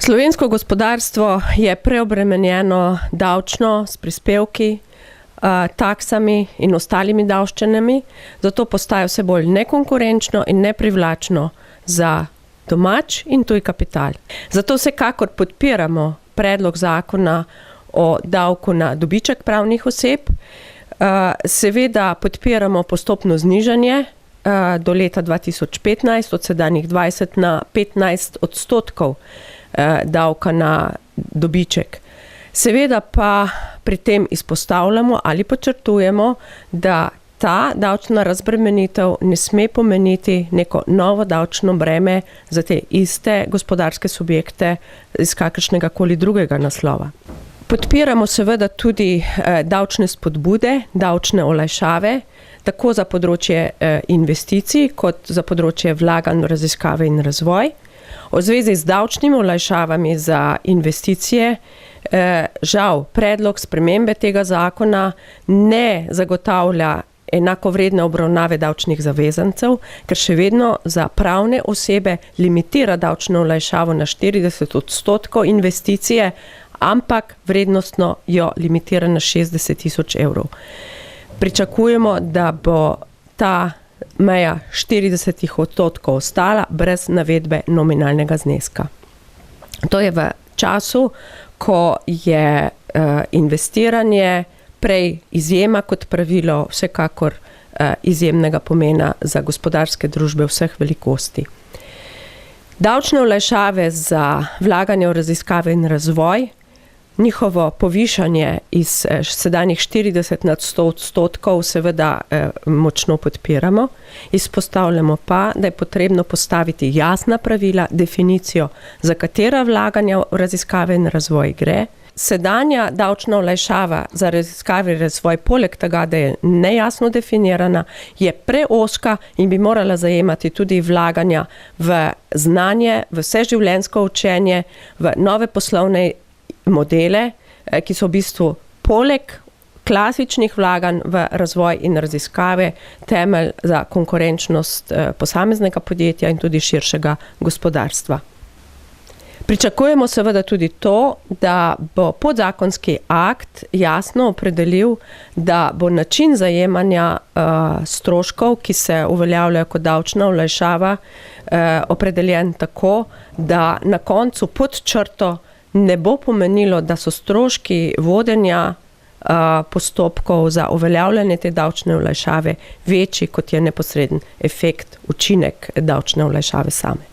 Slovensko gospodarstvo je preobremenjeno davčno s prispevki, taksami in ostalimi davščinami, zato postaja vse bolj nekonkurenčno in neprivlačno za domač in tuj kapital. Zato vsekakor podpiramo predlog zakona o davku na dobiček pravnih oseb. Seveda podpiramo postopno znižanje do leta 2015 od sedanjih 20 na 15% davka na dobiček. Seveda pa pri tem izpostavljamo ali podčrtujemo, da ta davčna razbremenitev ne sme pomeniti neko novo davčno breme za te iste gospodarske subjekte iz kakršnega koli drugega naslova. Podpiramo seveda tudi davčne spodbude, davčne olajšave, tako za področje investicij kot za področje vlaganj v raziskave in razvoj. V zvezi z davčnimi olajšavami za investicije, žal predlog spremembe tega zakona ne zagotavlja enakovredne obravnave davčnih zavezancev, ker še vedno za pravne osebe limitira davčno olajšavo na 40% investicije, ampak vrednostno jo limitira na 60.000 evrov. Pričakujemo, da bo ta meja 40% ostala brez navedbe nominalnega zneska. To je v času, ko je investiranje prej izjema kot pravilo, vsekakor izjemnega pomena za gospodarske družbe vseh velikosti. Davčne olajšave za vlaganje v raziskave in razvoj, njihovo povišanje iz sedanjih 40 na 100% seveda močno podpiramo. Izpostavljamo pa, da je potrebno postaviti jasna pravila, definicijo, za katera vlaganja v raziskave in razvoj gre. Sedanja davčna olajšava za raziskave in razvoj, poleg tega, da je nejasno definirana, je preozka in bi morala zajemati tudi vlaganja v znanje, v vseživljenjsko učenje, v nove poslovne modele, ki so v bistvu poleg klasičnih vlaganj v razvoj in raziskave temelj za konkurenčnost posameznega podjetja in tudi širšega gospodarstva. Pričakujemo seveda tudi to, da bo podzakonski akt jasno opredelil, da bo način zajemanja stroškov, ki se uveljavljajo kot davčna olajšava, opredeljen tako, da na koncu pod črto ne bo pomenilo, da so stroški vodenja postopkov za uveljavljanje te davčne olajšave večji, kot je neposreden efekt, učinek davčne olajšave same.